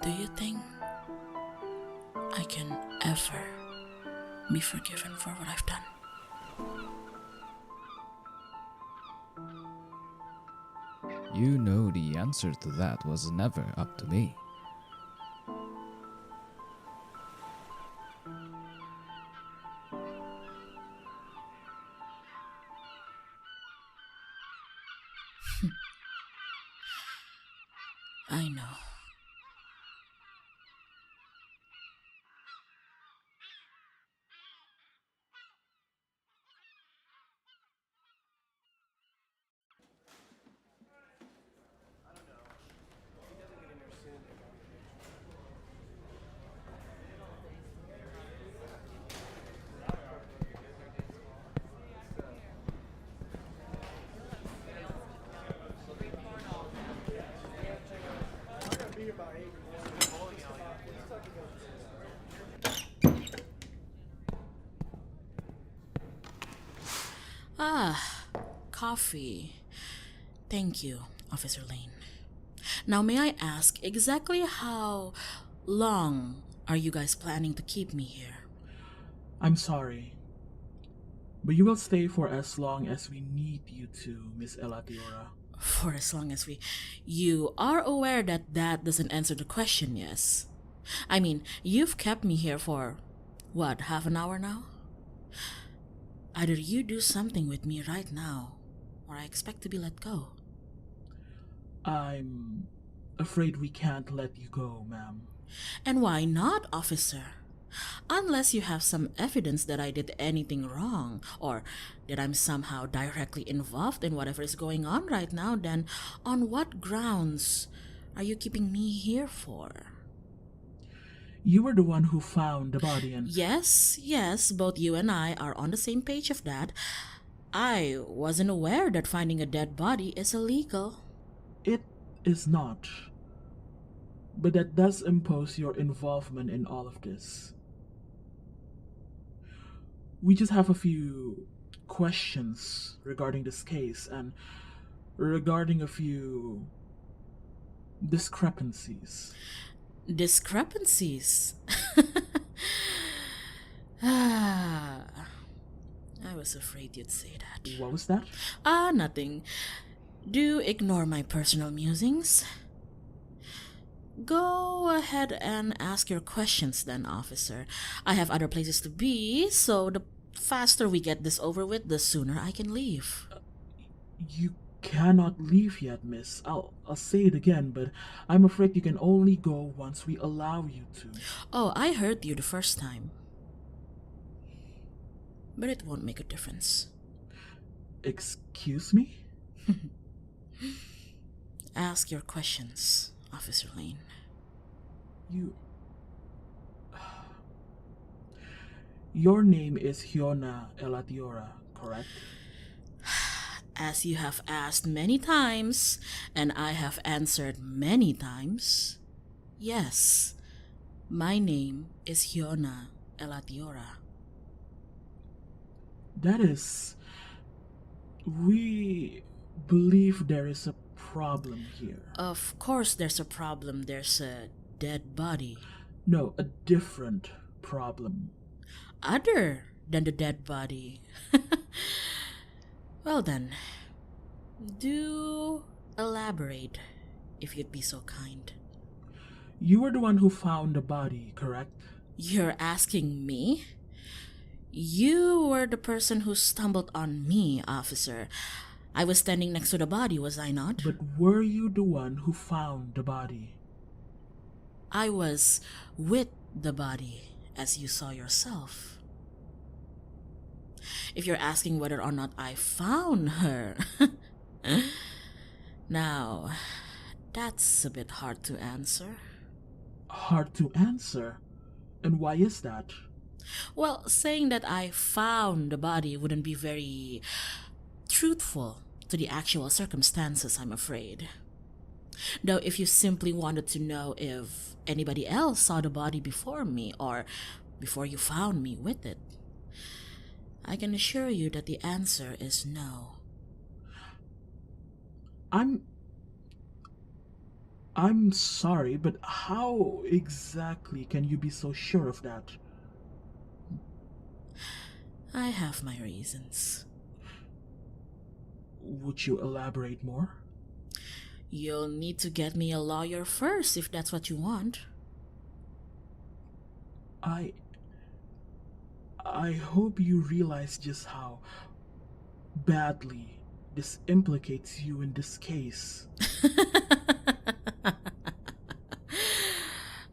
Do you think I can ever be forgiven for what I've done? You know the answer to that was never up to me. I know. Ah, coffee. Thank you, Officer Lane. Now, may I ask exactly how long are you guys planning to keep me here? I'm sorry, but you will stay for as long as we need you to, Miss Elatiora. For as long as we. You are aware that that doesn't answer the question, yes? I mean, you've kept me here for, what, half an hour now? Either you do something with me right now, or I expect to be let go. I'm afraid we can't let you go, ma'am. And why not, officer? Unless you have some evidence that I did anything wrong, or that I'm somehow directly involved in whatever is going on right now, then on what grounds are you keeping me here for? You were the one who found the body and... Yes, both you and I are on the same page of that. I wasn't aware that finding a dead body is illegal. It is not. But that does impose your involvement in all of this. We just have a few questions regarding this case and regarding a few discrepancies. Discrepancies? I was afraid you'd say that. What was that? Nothing. Do ignore my personal musings. Go ahead and ask your questions then, officer. I have other places to be, so the faster we get this over with, the sooner I can leave. You cannot leave yet, miss. I'll say it again, but I'm afraid you can only go once we allow you to. Oh, I heard you the first time. But it won't make a difference. Excuse me? Ask your questions, Officer Lane. Your name is Hyona Elatiora, correct? As you have asked many times, and I have answered many times, yes, my name is Hyona Elatiora. That is... We believe there is a problem here. Of course there's a problem. There's a dead body. No, a different problem. Other than the dead body. Well then, do elaborate, if you'd be so kind. You were the one who found the body, correct? You're asking me? You were the person who stumbled on me, officer. I was standing next to the body, was I not? But were you the one who found the body? I was with the body, as you saw yourself. If you're asking whether or not I found her, now, that's a bit hard to answer. Hard to answer? And why is that? Well, saying that I found the body wouldn't be very truthful to the actual circumstances, I'm afraid. Though if you simply wanted to know if anybody else saw the body before me or before you found me with it, I can assure you that the answer is I'm sorry, but how exactly can you be so sure of that? I have my reasons. Would you elaborate more? You'll need to get me a lawyer first if that's what you want. I hope you realize just how badly this implicates you in this case.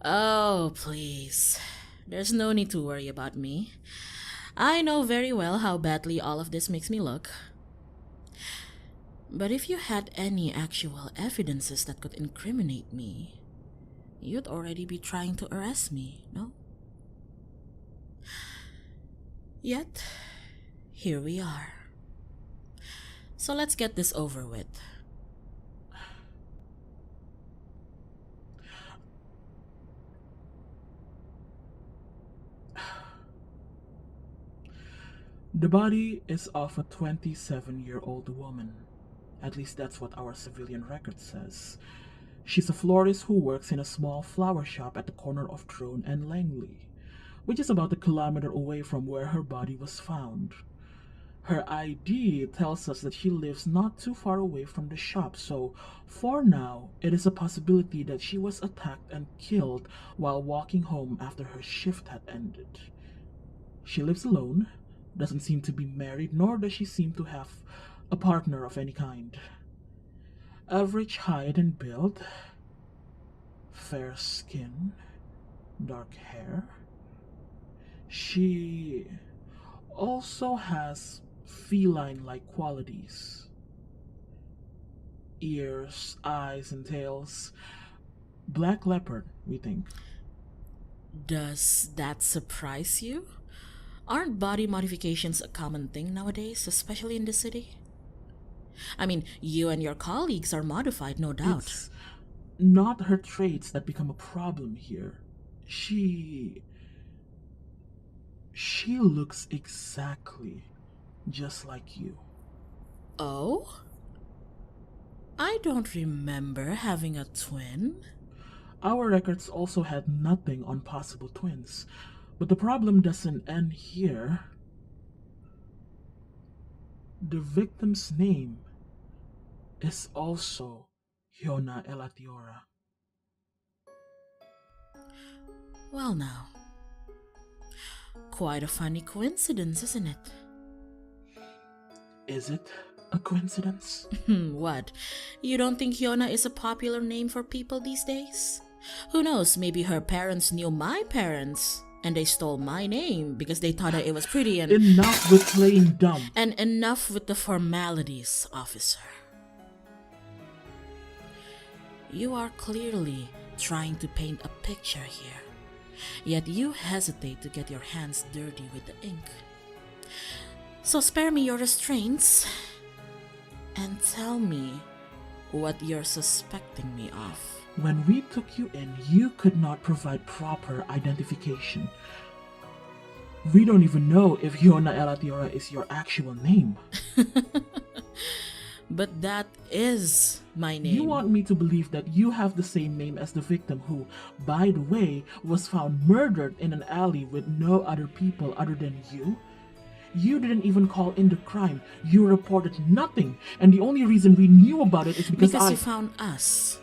Oh, please. There's no need to worry about me. I know very well how badly all of this makes me look. But if you had any actual evidences that could incriminate me, you'd already be trying to arrest me, no? Yet, here we are. So let's get this over with. The body is of a 27-year-old woman. At least that's what our civilian record says. She's a florist who works in a small flower shop at the corner of Drone and Langley, which is about a kilometer away from where her body was found. Her ID tells us that she lives not too far away from the shop, so for now, it is a possibility that she was attacked and killed while walking home after her shift had ended. She lives alone, doesn't seem to be married, nor does she seem to have a partner of any kind. Average height and build, fair skin, dark hair. She also has feline-like qualities. Ears, eyes, and tails. Black leopard, we think. Does that surprise you? Aren't body modifications a common thing nowadays, especially in the city? I mean, you and your colleagues are modified, no doubt. It's not her traits that become a problem here. She looks exactly just like you. Oh? I don't remember having a twin. Our records also had nothing on possible twins. But the problem doesn't end here. The victim's name is also Hyona Elatiora. Well now. Quite a funny coincidence, isn't it? Is it a coincidence? What? You don't think Hyona is a popular name for people these days? Who knows, maybe her parents knew my parents and they stole my name because they thought that it was pretty and... Enough with playing dumb. And enough with the formalities, officer. You are clearly trying to paint a picture here, yet you hesitate to get your hands dirty with the ink. So spare me your restraints and tell me what you're suspecting me of. When we took you in, you could not provide proper identification. We don't even know if Hyona Elatiora is your actual name. But that is my name. You want me to believe that you have the same name as the victim who, by the way, was found murdered in an alley with no other people other than you? You didn't even call in the crime. You reported nothing. And the only reason we knew about it is because you found us.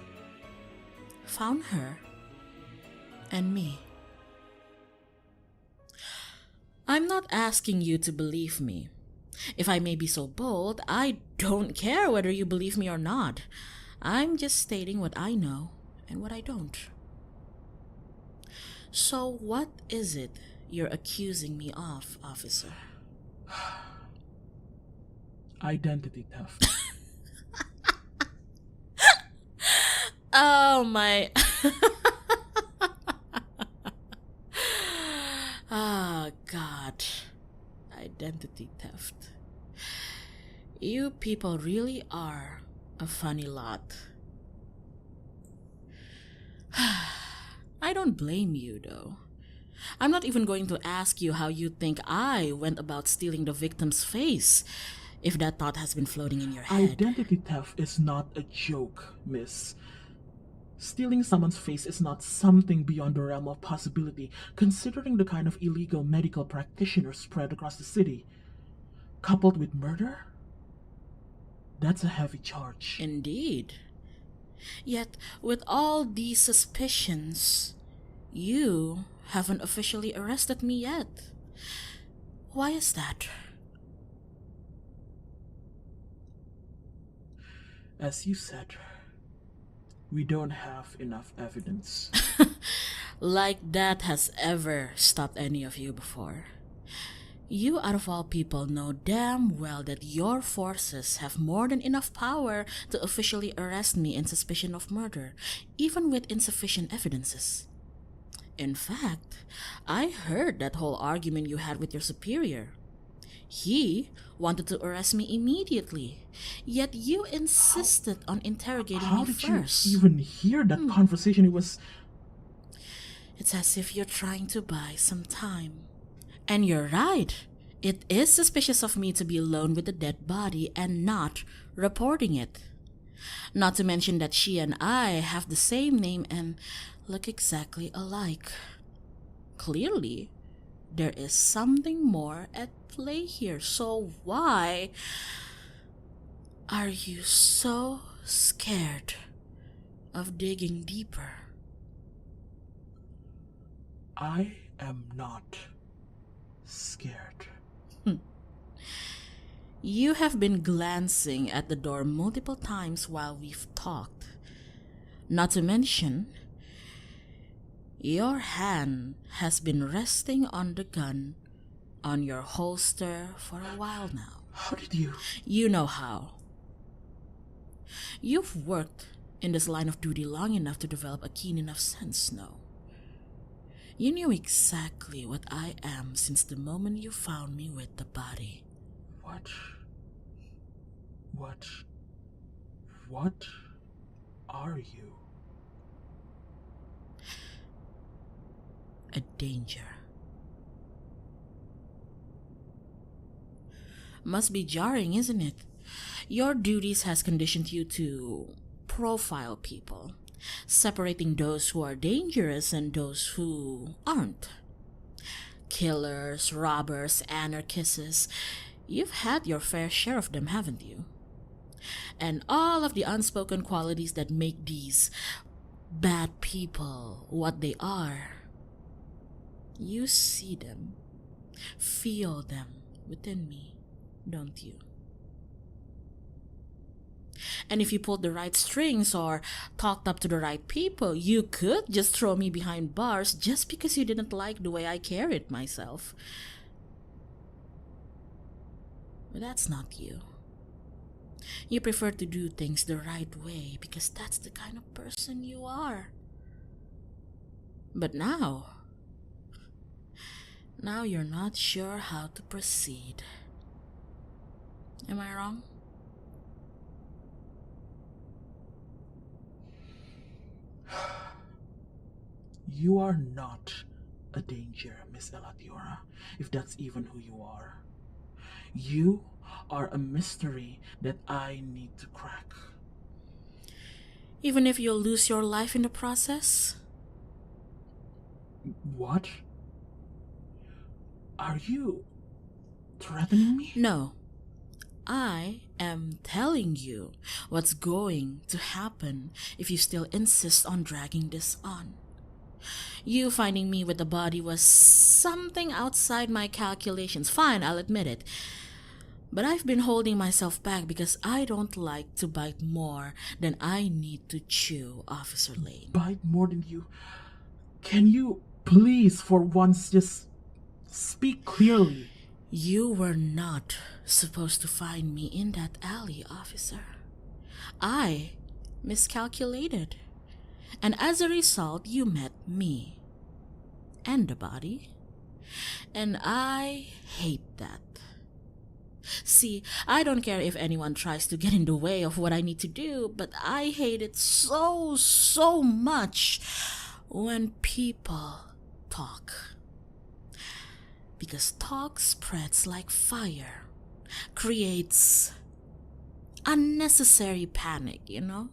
Found her. And me. I'm not asking you to believe me. If I may be so bold, I don't care whether you believe me or not. I'm just stating what I know and what I don't. So what is it you're accusing me of, officer? Identity theft. Oh my... Oh God. Identity theft. You people really are a funny lot. I don't blame you though. I'm not even going to ask you how you think I went about stealing the victim's face, if that thought has been floating in your head. Identity theft is not a joke, miss. Stealing someone's face is not something beyond the realm of possibility, considering the kind of illegal medical practitioners spread across the city. Coupled with murder? That's a heavy charge. Indeed. Yet, with all these suspicions, you haven't officially arrested me yet. Why is that? As you said, we don't have enough evidence. Like that has ever stopped any of you before. You, out of all people, know damn well that your forces have more than enough power to officially arrest me in suspicion of murder, even with insufficient evidences. In fact, I heard that whole argument you had with your superior. He wanted to arrest me immediately, yet you insisted on interrogating How me did first. you even hear that conversation? It was... It's as if you're trying to buy some time. And you're right. It is suspicious of me to be alone with a dead body and not reporting it. Not to mention that she and I have the same name and look exactly alike. Clearly, there is something more at play here. So why are you so scared of digging deeper? I am not scared. You have been glancing at the door multiple times while we've talked. Not to mention, your hand has been resting on the gun on your holster for a while now. How did you... You know how. You've worked in this line of duty long enough to develop a keen enough sense, no? You knew exactly what I am since the moment you found me with the body. What are you? A danger. Must be jarring, isn't it? Your duties has conditioned you to profile people, separating those who are dangerous and those who aren't. Killers, robbers, anarchists. You've had your fair share of them, haven't you? And all of the unspoken qualities that make these bad people what they are. You see them, feel them within me, don't you? And if you pulled the right strings or talked up to the right people, you could just throw me behind bars just because you didn't like the way I carried myself. But that's not you. You prefer to do things the right way because that's the kind of person you are. But now you're not sure how to proceed. Am I wrong? You are not a danger, Miss Elatiora, if that's even who you are. You are a mystery that I need to crack. Even if you'll lose your life in the process? What? Are you threatening me? No. I am telling you what's going to happen if you still insist on dragging this on. You finding me with the body was something outside my calculations. Fine, I'll admit it. But I've been holding myself back because I don't like to bite more than I need to chew, Officer Lane. Bite more than you? Can you please for once just speak clearly? You were not supposed to find me in that alley, officer. I miscalculated. And as a result, you met me. And the body. And I hate that. See, I don't care if anyone tries to get in the way of what I need to do, but I hate it so much when people talk. Because talk spreads like fire, creates unnecessary panic, you know?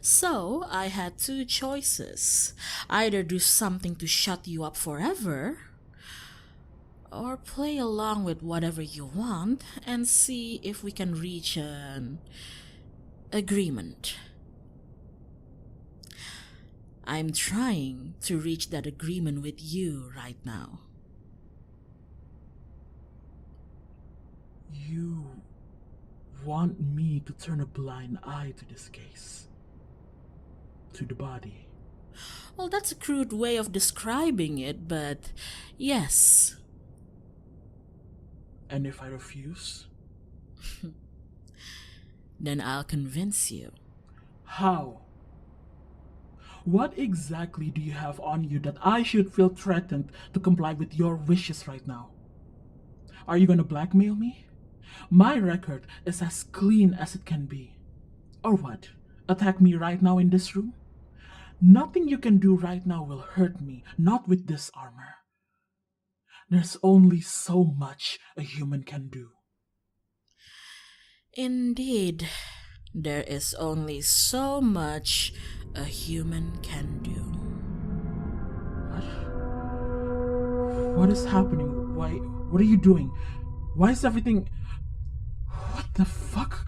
So I had two choices. Either do something to shut you up forever, or play along with whatever you want and see if we can reach an agreement. I'm trying to reach that agreement with you right now. You want me to turn a blind eye to this case? To the body? Well, that's a crude way of describing it, but yes. And if I refuse? Then I'll convince you. How? What exactly do you have on you that I should feel threatened to comply with your wishes right now? Are you gonna blackmail me? My record is as clean as it can be. Or what? Attack me right now in this room? Nothing you can do right now will hurt me, not with this armor. There's only so much a human can do. Indeed, there is only so much a human can do. What is happening? What are you doing? Why is everything... What the fuck?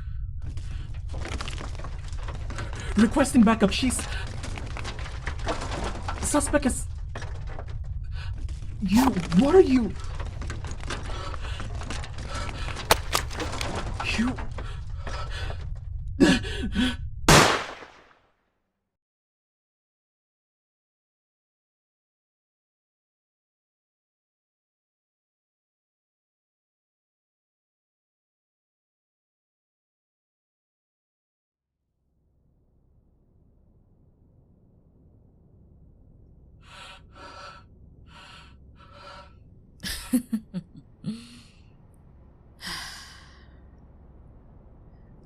Requesting backup, she's... Suspect is... What are you... You...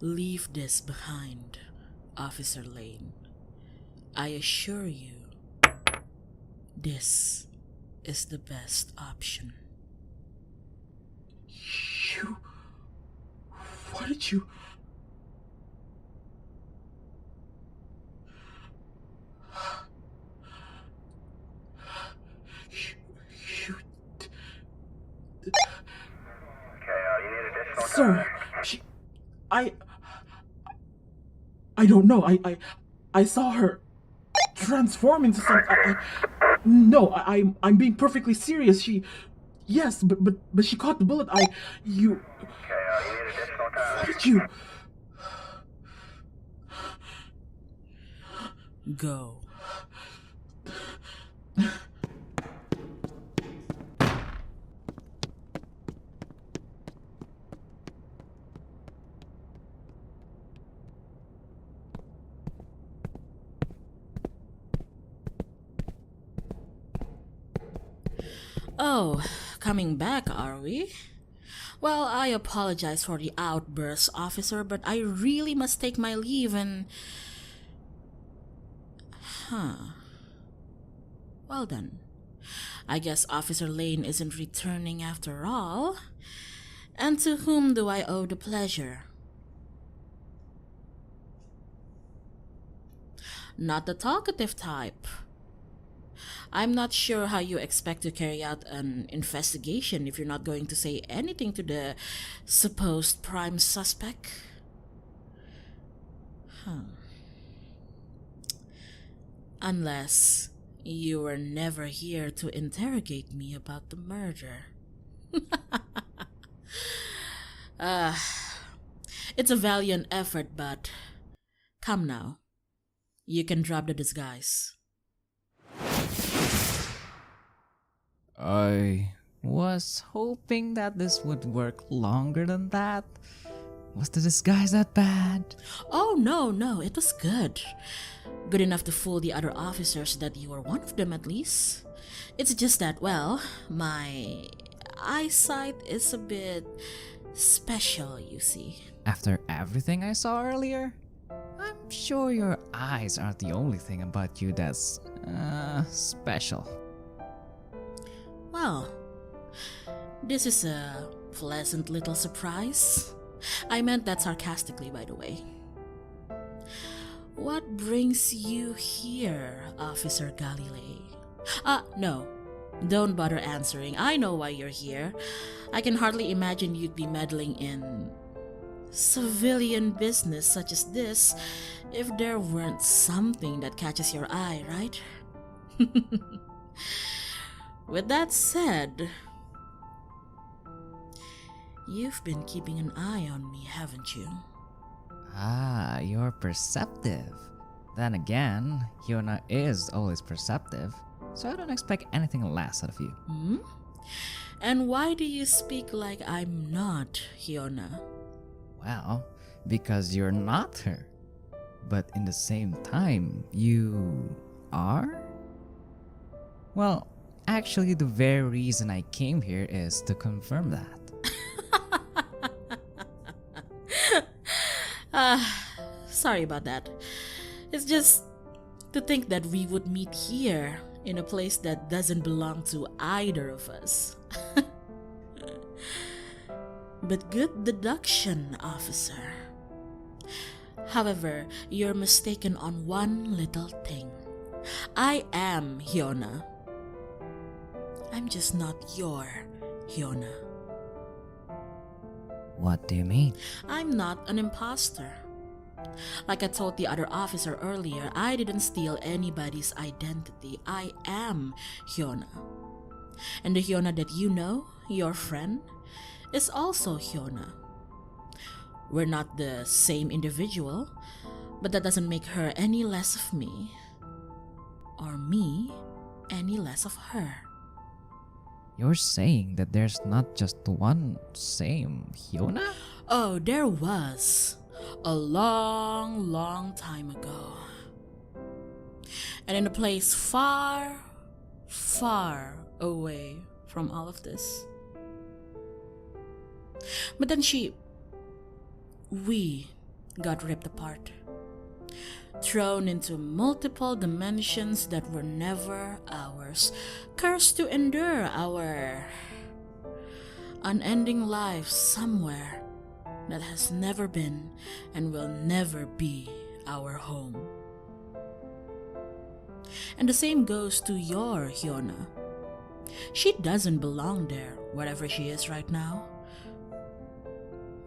Leave this behind, Officer Lane. I assure you, this is the best option. You... What did you... Sir, I don't know. I saw her transform into something. No, I'm being perfectly serious. Yes, but she caught the bullet. You need additional time. What did you? Go. Oh, coming back, are we? Well, I apologize for the outburst, officer, but I really must take my leave and... Well then, I guess Officer Lane isn't returning after all. And to whom do I owe the pleasure? Not the talkative type. I'm not sure how you expect to carry out an investigation if you're not going to say anything to the supposed prime suspect. Unless you were never here to interrogate me about the murder. It's a valiant effort, but come now. You can drop the disguise. I was hoping that this would work longer than that. Was the disguise that bad? Oh, no, it was good. Good enough to fool the other officers that you were one of them at least. It's just that, well, my eyesight is a bit special, you see. After everything I saw earlier? I'm sure your eyes aren't the only thing about you that's, special. Well, this is a pleasant little surprise. I meant that sarcastically, by the way. What brings you here, Officer Galilei? No. Don't bother answering. I know why you're here. I can hardly imagine you'd be meddling in civilian business such as this if there weren't something that catches your eye, right? With that said, you've been keeping an eye on me, haven't you? Ah, you're perceptive. Then again, Hyona is always perceptive, so I don't expect anything less out of you. Hmm? And why do you speak like I'm not Hyona? Well, because you're not her. But in the same time, you are? Well, actually, the very reason I came here is to confirm that. Sorry about that. It's just to think that we would meet here in a place that doesn't belong to either of us. But good deduction, officer. However, you're mistaken on one little thing. I am Hyona. I'm just not your Hyona. What do you mean? I'm not an imposter. Like I told the other officer earlier, I didn't steal anybody's identity. I am Hyona. And the Hyona that you know, your friend, is also Hyona. We're not the same individual, but that doesn't make her any less of me, or me any less of her. You're saying that there's not just one same Hyona? Oh, there was. A long, long time ago. And in a place far, far away from all of this. But then we got ripped apart. Thrown into multiple dimensions that were never ours. Cursed to endure our unending life somewhere that has never been and will never be our home. And the same goes to your Hyona. She doesn't belong there, wherever she is right now.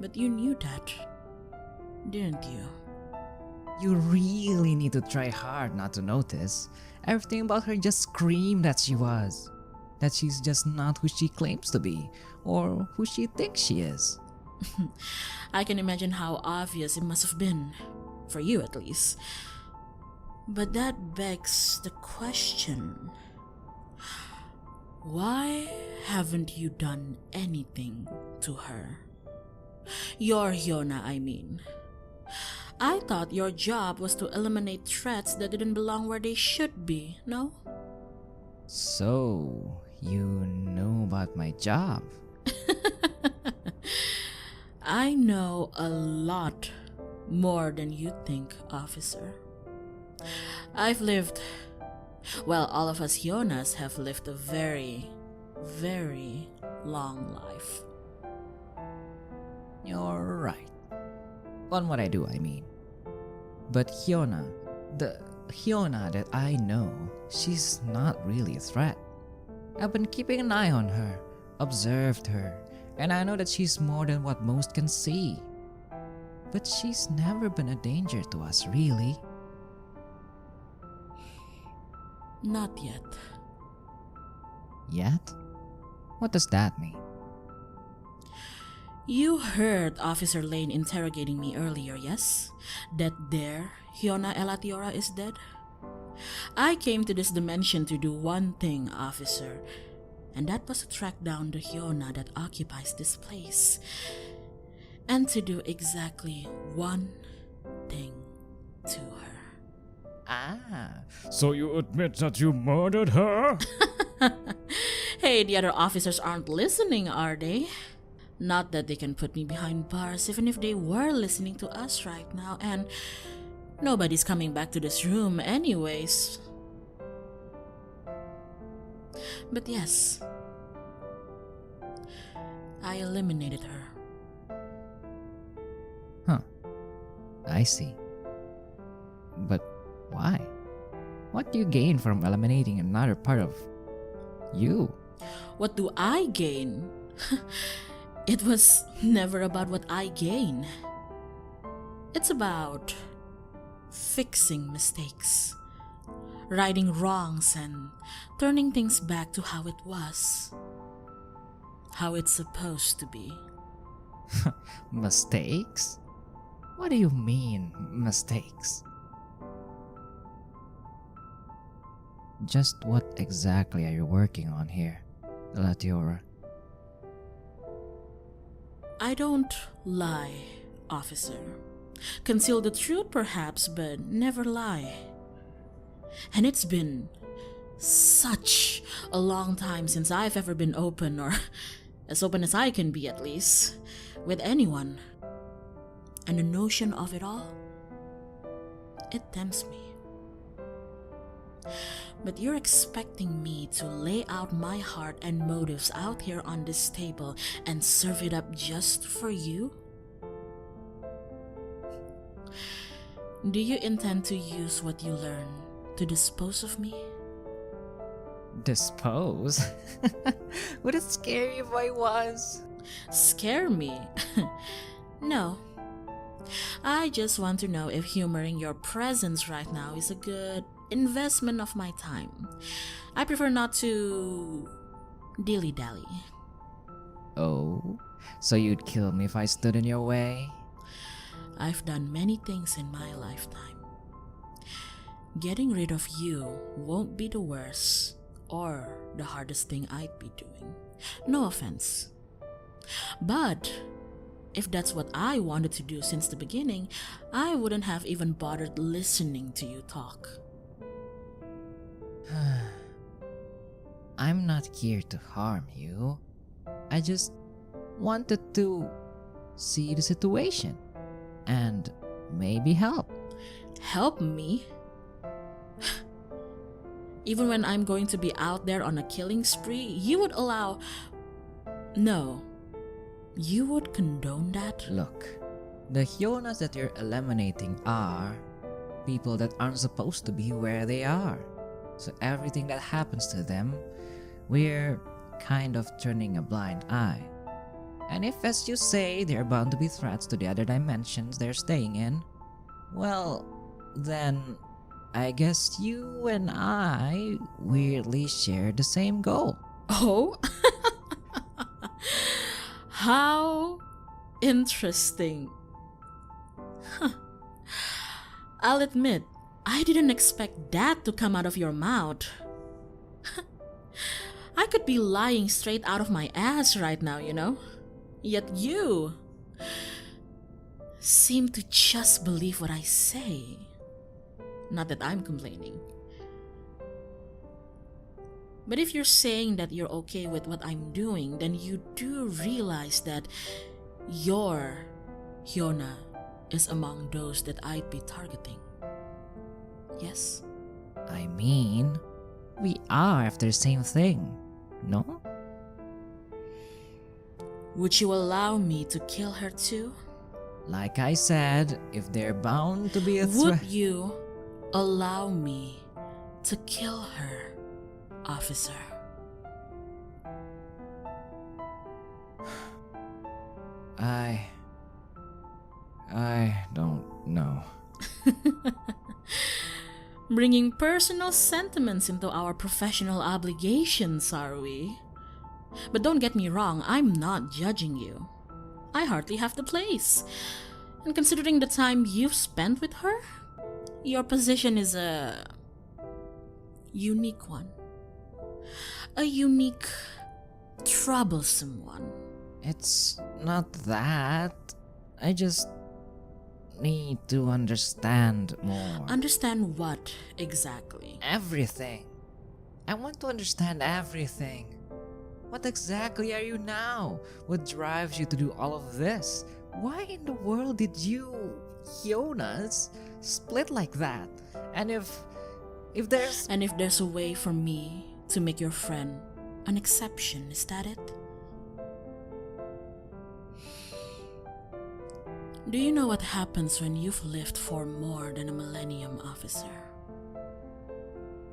But you knew that, didn't you? You really need to try hard not to notice. Everything about her just screamed that she was. That she's just not who she claims to be, or who she thinks she is. I can imagine how obvious it must have been, for you at least. But that begs the question, why haven't you done anything to her? Your Hyona, I mean. I thought your job was to eliminate threats that didn't belong where they should be, no? So, you know about my job? I know a lot more than you think, officer. I've lived... Well, all of us Hyonas have lived a very, very long life. You're right. On what I do, I mean. But Hyona, the Hyona that I know, she's not really a threat. I've been keeping an eye on her, observed her, and I know that she's more than what most can see. But she's never been a danger to us, really. Not yet. Yet? What does that mean? You heard Officer Lane interrogating me earlier, yes? That there, Hyona Elatiora is dead? I came to this dimension to do one thing, officer, and that was to track down the Hyona that occupies this place, and to do exactly one thing to her. Ah, So you admit that you murdered her? Hey, the other officers aren't listening, are they? Not that they can put me behind bars even if they were listening to us right now, and nobody's coming back to this room anyways. But yes, I eliminated her. Huh. I see. But why? What do you gain from eliminating another part of you? What do I gain? It was never about what I gain. It's about fixing mistakes, righting wrongs, and turning things back to how it was, how it's supposed to be. Mistakes? What do you mean, mistakes? Just what exactly are you working on here, Elatiora? I don't lie, officer. Conceal the truth perhaps, but never lie. And it's been such a long time since I've ever been open, or as open as I can be at least, with anyone. And the notion of it all, it tempts me. But you're expecting me to lay out my heart and motives out here on this table and serve it up just for you? Do you intend to use what you learn to dispose of me? Dispose? Would it scare you if I was? Scare me? No. I just want to know if humoring your presence right now is a good investment of my time. I prefer not to dilly-dally. Oh, so you'd kill me if I stood in your way? I've done many things in my lifetime. Getting rid of you won't be the worst or the hardest thing I'd be doing. No offense. But if that's what I wanted to do since the beginning, I wouldn't have even bothered listening to you talk. I'm not here to harm you. I just wanted to see the situation and maybe help. Help me? Even when I'm going to be out there on a killing spree, you would allow... No. You would condone that? Look, the Hyonas that you're eliminating are people that aren't supposed to be where they are. So everything that happens to them, we're kind of turning a blind eye. And if, as you say, they're bound to be threats to the other dimensions they're staying in, well, then I guess you and I weirdly share the same goal. Oh? How interesting. Huh. I'll admit, I didn't expect that to come out of your mouth. I could be lying straight out of my ass right now, you know? Yet you seem to just believe what I say. Not that I'm complaining. But if you're saying that you're okay with what I'm doing, then you do realize that your Hyona is among those that I'd be targeting. Yes? I mean, we are after the same thing, no? Would you allow me to kill her too? Like I said, if they're bound to be a Would threat... you allow me to kill her, officer? I don't know. Bringing personal sentiments into our professional obligations, are we? But don't get me wrong, I'm not judging you. I hardly have the place. And considering the time you've spent with her, your position is a unique one. A unique, troublesome one. It's not that. I just need to understand more. Understand what exactly? Everything. I want to understand everything. What exactly are you now? What drives you to do all of this? Why in the world did you, Hyonas, split like that? And if there's a way for me to make your friend an exception, is that it? Do you know what happens when you've lived for more than a millennium, officer?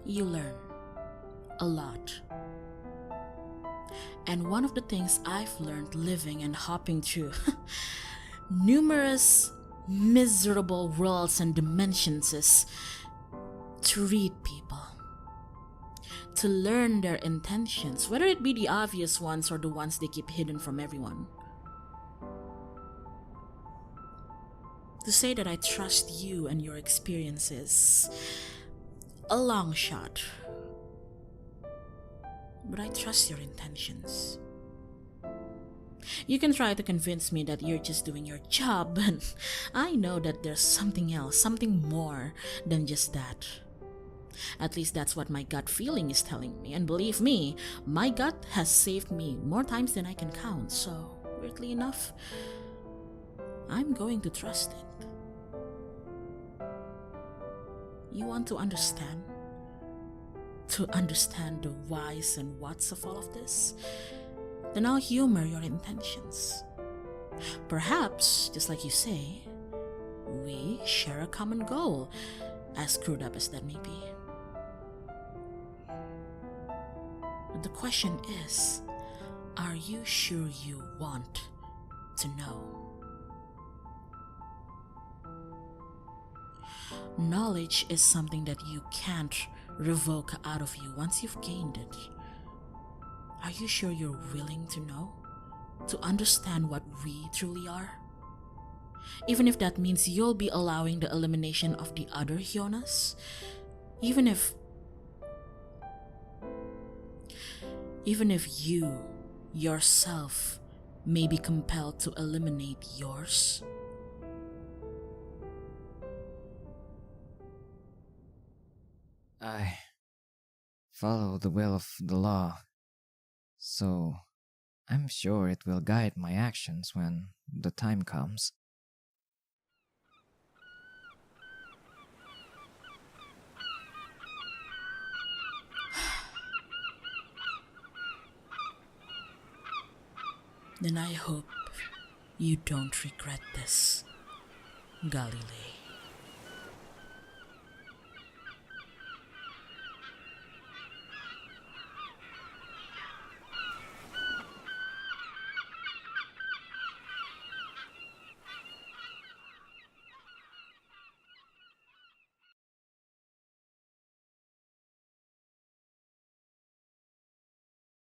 You learn a lot. And one of the things I've learned living and hopping through numerous miserable worlds and dimensions is to read people, to learn their intentions, whether it be the obvious ones or the ones they keep hidden from everyone. To say that I trust you and your experiences, a long shot. But I trust your intentions. You can try to convince me that you're just doing your job, but I know that there's something else, something more than just that. At least that's what my gut feeling is telling me. And believe me, my gut has saved me more times than I can count. So, weirdly enough, I'm going to trust it. You want to understand? To understand the whys and whats of all of this? Then I'll humor your intentions. Perhaps, just like you say, we share a common goal, as screwed up as that may be. But the question is, are you sure you want to know? Knowledge is something that you can't revoke out of you once you've gained it. Are you sure you're willing to know? To understand what we truly are? Even if that means you'll be allowing the elimination of the other Hyonas? Even if you, yourself, may be compelled to eliminate yours? I follow the will of the law, so I'm sure it will guide my actions when the time comes. Then I hope you don't regret this, Galilei.